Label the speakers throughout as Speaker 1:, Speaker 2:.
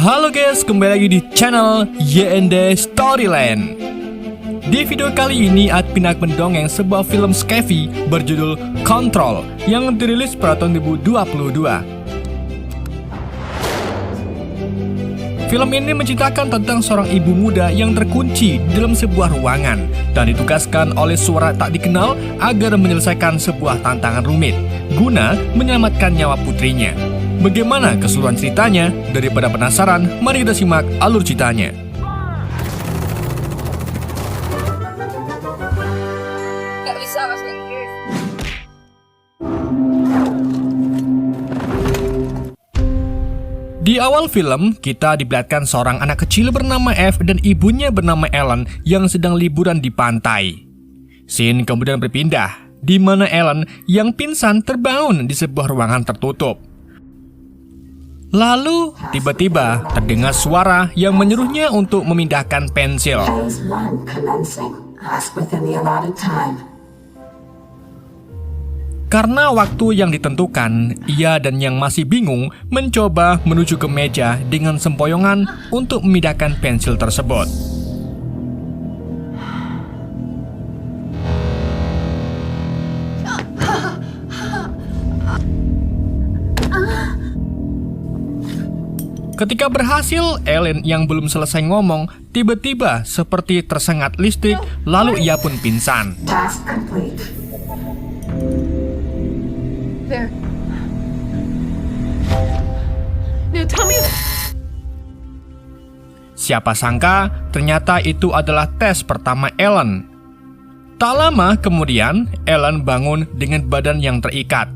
Speaker 1: Halo guys, kembali lagi di channel YND Storyland. Di video kali ini, Admin akan mendongeng sebuah film Skefi berjudul Control yang dirilis pada tahun 2022. Film ini menceritakan tentang seorang ibu muda yang terkunci di dalam sebuah ruangan dan ditugaskan oleh suara tak dikenal agar menyelesaikan sebuah tantangan rumit guna menyelamatkan nyawa putrinya. Bagaimana keseluruhan ceritanya? Daripada penasaran, mari kita simak alur ceritanya.
Speaker 2: Gak bisa bahasa Inggris.
Speaker 1: Di awal film, kita diperlihatkan seorang anak kecil bernama F dan ibunya bernama Ellen yang sedang liburan di pantai. Scene kemudian berpindah, di mana Ellen yang pingsan terbangun di sebuah ruangan tertutup. Lalu, tiba-tiba terdengar suara yang menyuruhnya untuk memindahkan pensil.
Speaker 3: Phase 1 commencing. Ask within the allotted time.
Speaker 1: Karena waktu yang ditentukan, ia dan yang masih bingung mencoba menuju ke meja dengan sempoyongan untuk memindahkan pensil tersebut. Ketika berhasil, Ellen yang belum selesai ngomong tiba-tiba seperti tersengat listrik, lalu ia pun pingsan.
Speaker 3: Task complete.
Speaker 2: There. Now tell me.
Speaker 1: Siapa sangka ternyata itu adalah tes pertama Ellen. Tak lama kemudian, Ellen bangun dengan badan yang terikat.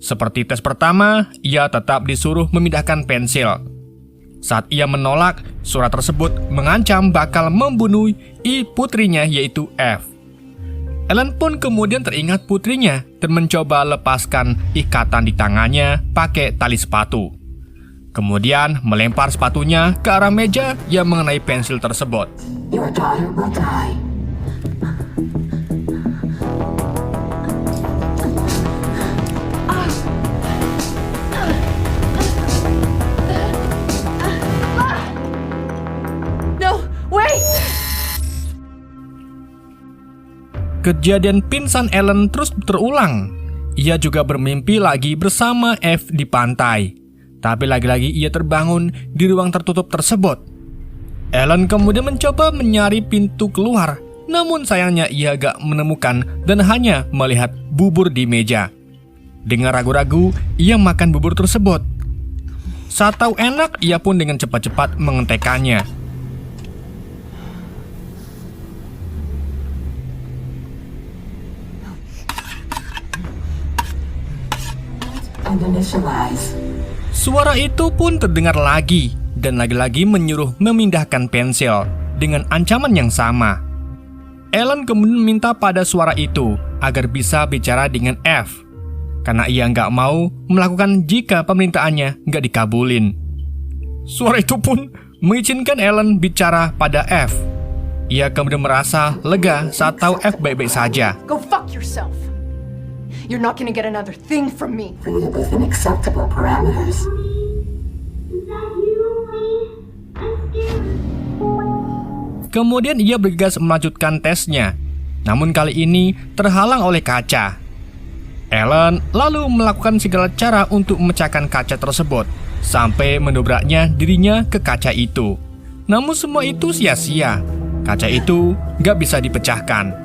Speaker 1: Seperti tes pertama, ia tetap disuruh memindahkan pensil. Saat ia menolak, surat tersebut mengancam bakal membunuh putrinya yaitu F. Ellen pun kemudian teringat putrinya dan mencoba lepaskan ikatan di tangannya pakai tali sepatu. Kemudian melempar sepatunya ke arah meja yang mengenai pensil tersebut.
Speaker 3: Your daughter will die.
Speaker 1: Kejadian pingsan Ellen terus terulang. Ia juga bermimpi lagi bersama F di pantai. Tapi lagi-lagi ia terbangun di ruang tertutup tersebut. Ellen kemudian mencoba mencari pintu keluar. Namun sayangnya ia gak menemukan dan hanya melihat bubur di meja. Dengan ragu-ragu, ia makan bubur tersebut. Saat tahu enak, ia pun dengan cepat-cepat mengentekannya. Suara itu pun terdengar lagi dan lagi-lagi menyuruh memindahkan pensil dengan ancaman yang sama. Ellen kemudian meminta pada suara itu agar bisa bicara dengan F karena ia nggak mau melakukan jika permintaannya nggak dikabulin. Suara itu pun mengizinkan Ellen bicara pada F. Ia kemudian merasa lega saat tahu F baik-baik saja.
Speaker 2: Go fuck yourself. You're not gonna get another thing from me.
Speaker 3: Read it within acceptable parameters.
Speaker 1: Kemudian ia bergegas melanjutkan tesnya. Namun kali ini terhalang oleh kaca. Ellen lalu melakukan segala cara untuk memecahkan kaca tersebut sampai mendobraknya dirinya ke kaca itu. Namun semua itu sia-sia. Kaca itu gak bisa dipecahkan.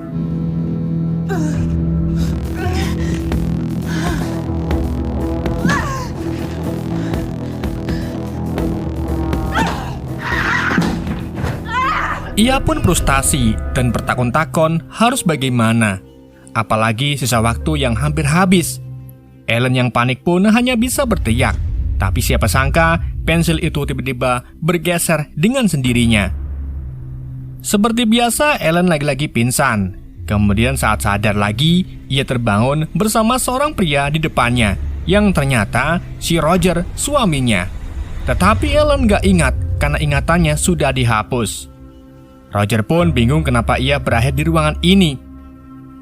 Speaker 1: Ia pun frustasi dan bertakon-takon harus bagaimana. Apalagi sisa waktu yang hampir habis. Ellen yang panik pun hanya bisa berteriak. Tapi siapa sangka pensil itu tiba-tiba bergeser dengan sendirinya. Seperti biasa, Ellen lagi-lagi pingsan. Kemudian saat sadar lagi, ia terbangun bersama seorang pria di depannya yang ternyata si Roger, suaminya. Tetapi Ellen gak ingat karena ingatannya sudah dihapus. Roger pun bingung kenapa ia berakhir di ruangan ini.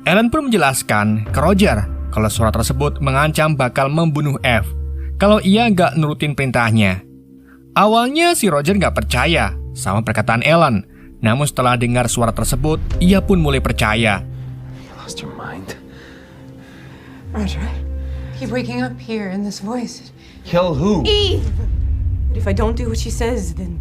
Speaker 1: Ellen pun menjelaskan ke Roger kalau surat tersebut mengancam bakal membunuh F kalau ia gak nurutin perintahnya. Awalnya si Roger nggak percaya sama perkataan Ellen. Namun setelah dengar suara tersebut, ia pun mulai percaya.
Speaker 4: You lost your mind?
Speaker 2: Roger, I keep waking up here in this voice.
Speaker 4: Kill who?
Speaker 2: Eve! But if I don't do what she says, then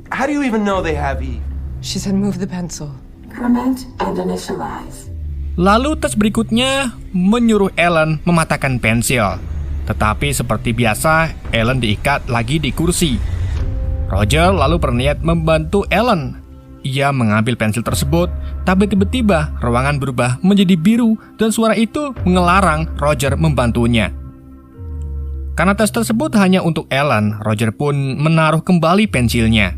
Speaker 4: How do you even know they have Eve?
Speaker 2: she said move the pencil.
Speaker 3: Comment and initialize.
Speaker 1: Lalu tes berikutnya menyuruh Ellen mematahkan pensil. Tetapi seperti biasa, Ellen diikat lagi di kursi. Roger lalu berniat membantu Ellen. Ia mengambil pensil tersebut, tapi tiba-tiba ruangan berubah menjadi biru dan suara itu mengelarang Roger membantunya. Karena tes tersebut hanya untuk Ellen, Roger pun menaruh kembali pensilnya.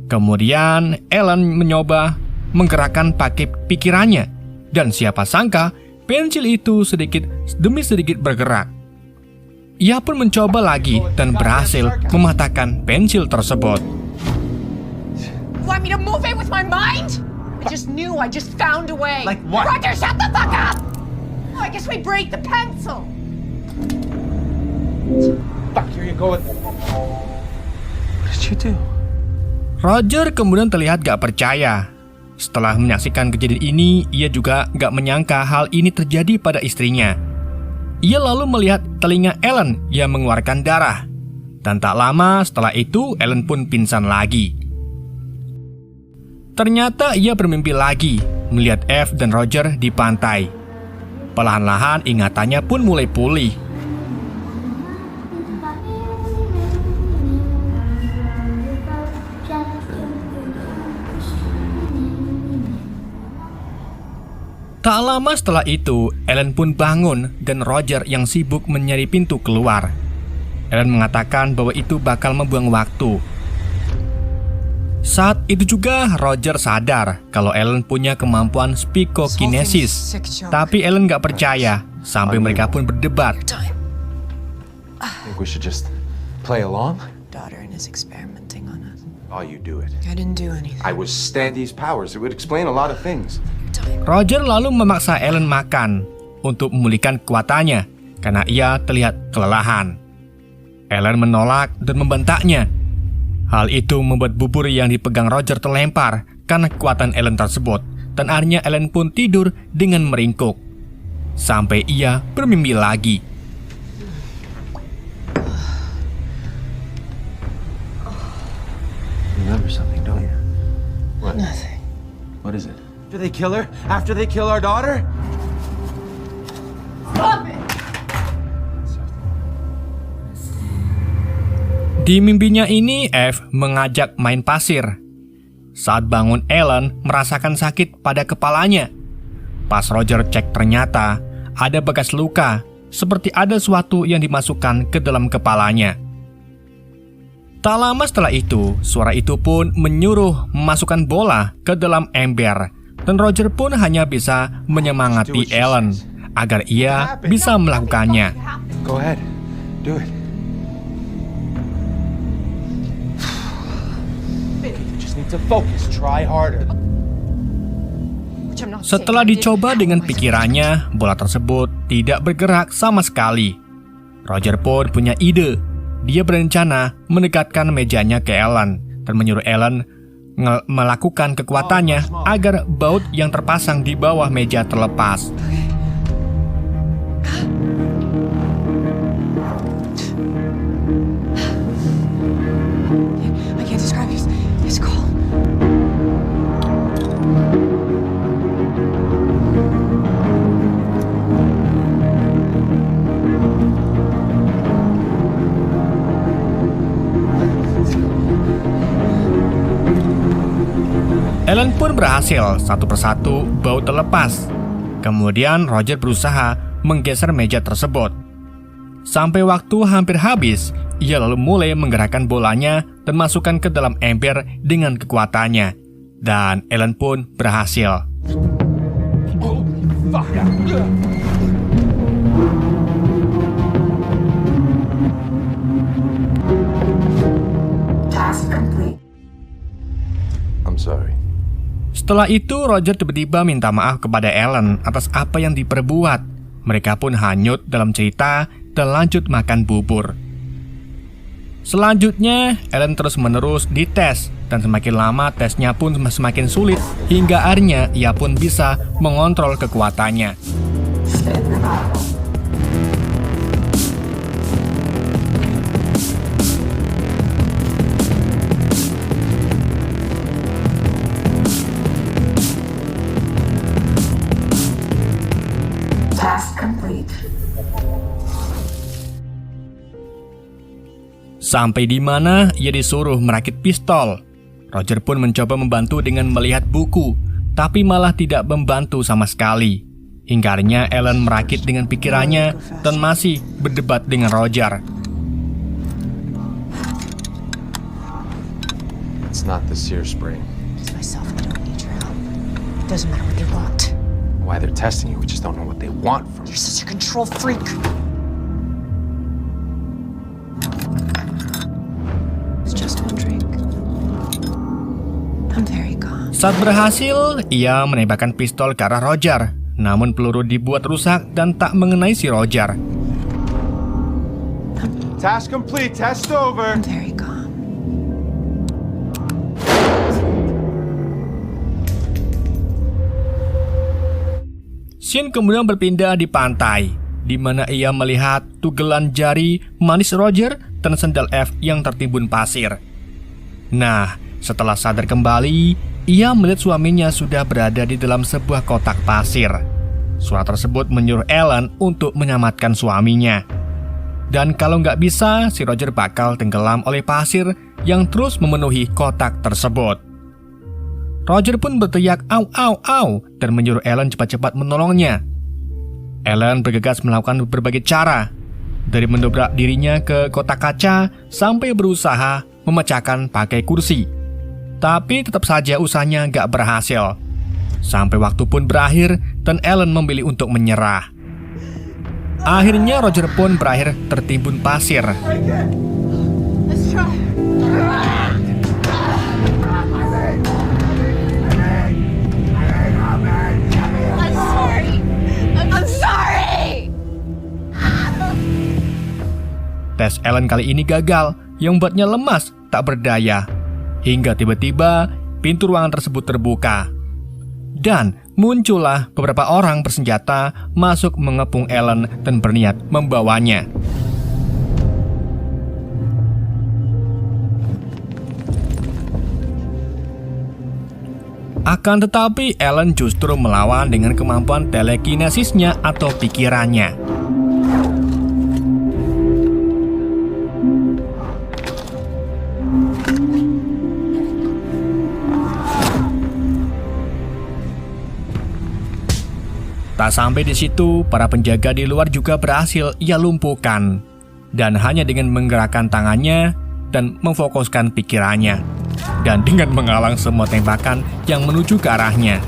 Speaker 1: Kemudian Ellen mencoba menggerakkan pakai pikirannya, dan siapa sangka pensil itu sedikit demi sedikit bergerak. Ia pun mencoba lagi dan berhasil mematahkan pensil tersebut.
Speaker 2: You want me to move it with my mind? I just knew. I just found a way.
Speaker 4: Like what?
Speaker 2: Roger, shut the fuck up! Oh, I guess we break the pencil.
Speaker 4: Fuck, here you go with it. What did you do?
Speaker 1: Roger kemudian terlihat gak percaya. Setelah menyaksikan kejadian ini, ia juga gak menyangka hal ini terjadi pada istrinya. Ia lalu melihat telinga Ellen yang mengeluarkan darah. Dan tak lama setelah itu, Ellen pun pingsan lagi. Ternyata ia bermimpi lagi, melihat Eve dan Roger di pantai. Perlahan-lahan ingatannya pun mulai pulih. Tak lama setelah itu, Ellen pun bangun dan Roger yang sibuk mencari pintu keluar. Ellen mengatakan bahwa itu bakal membuang waktu. Saat itu juga Roger sadar kalau Ellen punya kemampuan spikokinesis. Tapi Ellen gak percaya, sampai mereka pun berdebat.
Speaker 4: Think we should just play along?
Speaker 2: Daughter and is experimenting on us.
Speaker 4: Oh, you do it.
Speaker 2: I didn't do anything.
Speaker 4: I was Standy's powers. It would explain a lot of things.
Speaker 1: Roger lalu memaksa Ellen makan untuk memulihkan kekuatannya karena ia terlihat kelelahan. Ellen menolak dan membentaknya. Hal itu membuat bubur yang dipegang Roger terlempar karena kekuatan Ellen tersebut, dan akhirnya Ellen pun tidur dengan meringkuk sampai ia bermimpi lagi.
Speaker 4: Remember something, don't you? What?
Speaker 2: Nothing.
Speaker 4: What is it? After they kill her? After they kill our daughter?
Speaker 2: Stop it!
Speaker 1: Di mimpinya ini, Eve mengajak main pasir. Saat bangun, Ellen merasakan sakit pada kepalanya. Pas Roger cek, ternyata ada bekas luka, seperti ada sesuatu yang dimasukkan ke dalam kepalanya. Tak lama setelah itu, suara itu pun menyuruh memasukkan bola ke dalam ember, dan Roger pun hanya bisa menyemangati Ellen agar ia bisa melakukannya.
Speaker 4: Go ahead. Do it. You just need to focus. Try harder.
Speaker 2: Which I'm not
Speaker 1: Setelah
Speaker 2: saying I did.
Speaker 1: dicoba dengan pikirannya, bola tersebut tidak bergerak sama sekali. Roger pun punya ide. Dia berencana mendekatkan mejanya ke Ellen dan menyuruh Ellen melakukan kekuatannya agar baut yang terpasang di bawah meja terlepas.
Speaker 2: I can't describe it. It's cold.
Speaker 1: Ellen pun berhasil, satu persatu baut terlepas. Kemudian Roger berusaha menggeser meja tersebut. Sampai waktu hampir habis, ia lalu mulai menggerakkan bolanya dan masukkan ke dalam ember dengan kekuatannya. Dan Ellen pun berhasil.
Speaker 3: Task complete.
Speaker 4: I'm sorry.
Speaker 1: Setelah itu, Roger tiba-tiba minta maaf kepada Ellen atas apa yang diperbuat. Mereka pun hanyut dalam cerita dan lanjut makan bubur. Selanjutnya, Ellen terus-menerus dites, dan semakin lama tesnya pun semakin sulit, hingga akhirnya ia pun bisa mengontrol kekuatannya.
Speaker 3: Spin the bottle. Task complete.
Speaker 1: Sampai di mana ia disuruh merakit pistol. Roger pun mencoba membantu dengan melihat buku, tapi malah tidak membantu sama sekali. Hingga akhirnya Ellen merakit dengan pikirannya dan masih berdebat dengan Roger.
Speaker 5: It's not the sear spring.
Speaker 2: It's myself. I don't need your help. Doesn't matter what they want.
Speaker 5: Why they're testing you, we just don't know what they want from you.
Speaker 2: You're such a control freak. It's just one drink. I'm very calm.
Speaker 1: Saat berhasil, ia menembakkan pistol ke arah Roger. Namun peluru dibuat rusak dan tak mengenai si Roger.
Speaker 5: Task complete, test over.
Speaker 2: I'm very calm.
Speaker 1: Scene kemudian berpindah di pantai, di mana ia melihat tugelan jari manis Roger dan sendal F yang tertimbun pasir. Nah, setelah sadar kembali, ia melihat suaminya sudah berada di dalam sebuah kotak pasir. Suara tersebut menyuruh Ellen untuk menyelamatkan suaminya. Dan kalau nggak bisa, si Roger bakal tenggelam oleh pasir yang terus memenuhi kotak tersebut. Roger pun berteriak "au, au, au" dan menyuruh Ellen cepat-cepat menolongnya. Ellen bergegas melakukan berbagai cara, dari mendobrak dirinya ke kotak kaca sampai berusaha memecahkan pakai kursi. Tapi tetap saja usahanya nggak berhasil. Sampai waktu pun berakhir dan Ellen memilih untuk menyerah. Akhirnya Roger pun berakhir tertimbun pasir.
Speaker 2: Let's try. I'm sorry. I'm sorry.
Speaker 1: Tes Ellen kali ini gagal, yang membuatnya lemas, tak berdaya. Hingga tiba-tiba pintu ruangan tersebut terbuka. Dan muncullah beberapa orang bersenjata masuk mengepung Ellen dan berniat membawanya. Akan tetapi Ellen justru melawan dengan kemampuan telekinesisnya atau pikirannya. Tak sampai di situ, para penjaga di luar juga berhasil ia lumpuhkan. Dan hanya dengan menggerakkan tangannya dan memfokuskan pikirannya. Dan dengan menghalang semua tembakan yang menuju ke arahnya.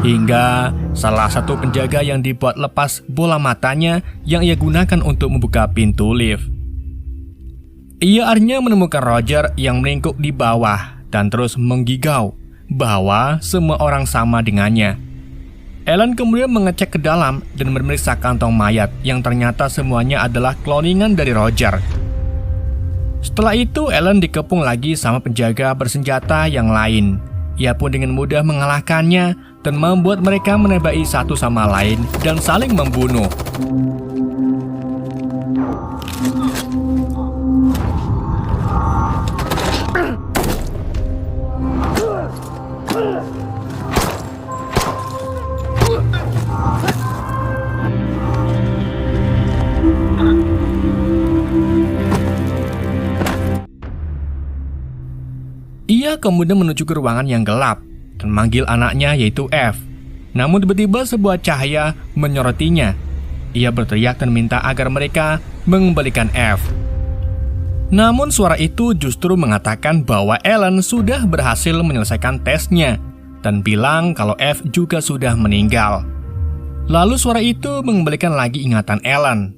Speaker 1: Hingga salah satu penjaga yang dibuat lepas bola matanya yang ia gunakan untuk membuka pintu lift. Ia akhirnya menemukan Roger yang melingkup di bawah dan terus menggigau bahwa semua orang sama dengannya. Ellen kemudian mengecek ke dalam dan memeriksa kantong mayat yang ternyata semuanya adalah kloningan dari Roger. Setelah itu Ellen dikepung lagi sama penjaga bersenjata yang lain. Ia pun dengan mudah mengalahkannya dan membuat mereka menembaki satu sama lain dan saling membunuh. Ia kemudian menuju ke ruangan yang gelap dan memanggil anaknya yaitu F. Namun tiba-tiba sebuah cahaya menyorotinya. Ia berteriak dan minta agar mereka mengembalikan F. Namun suara itu justru mengatakan bahwa Ellen sudah berhasil menyelesaikan tesnya dan bilang kalau F juga sudah meninggal. Lalu suara itu mengembalikan lagi ingatan Ellen,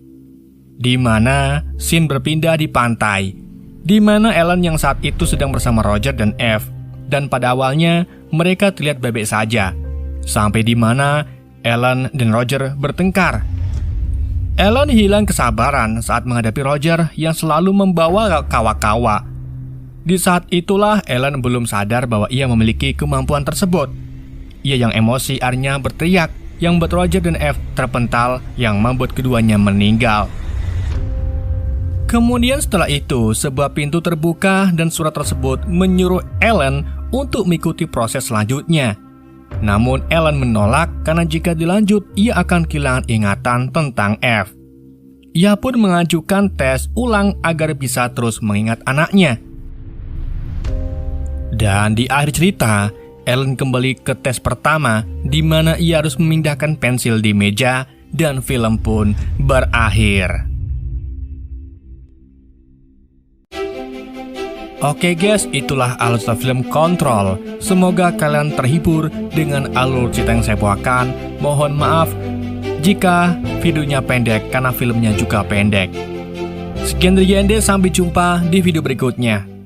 Speaker 1: di mana scene berpindah di pantai, di mana Ellen yang saat itu sedang bersama Roger dan F dan pada awalnya mereka terlihat baik-baik saja. Sampai di mana Ellen dan Roger bertengkar. Ellen hilang kesabaran saat menghadapi Roger yang selalu membawa kawa-kawa. Di saat itulah Ellen belum sadar bahwa ia memiliki kemampuan tersebut. Ia yang emosi akhirnya berteriak, yang membuat Roger dan Eve terpental, yang membuat keduanya meninggal. Kemudian setelah itu, sebuah pintu terbuka dan surat tersebut menyuruh Ellen untuk mengikuti proses selanjutnya. Namun Ellen menolak karena jika dilanjut, ia akan kehilangan ingatan tentang Eve. Ia pun mengajukan tes ulang agar bisa terus mengingat anaknya. Dan di akhir cerita, Ellen kembali ke tes pertama, di mana ia harus memindahkan pensil di meja, dan film pun berakhir. Oke guys, itulah alur cerita film Control. Semoga kalian terhibur dengan alur cerita yang saya bawakan. Mohon maaf jika videonya pendek karena filmnya juga pendek. Sekian dari JND, sampai jumpa di video berikutnya.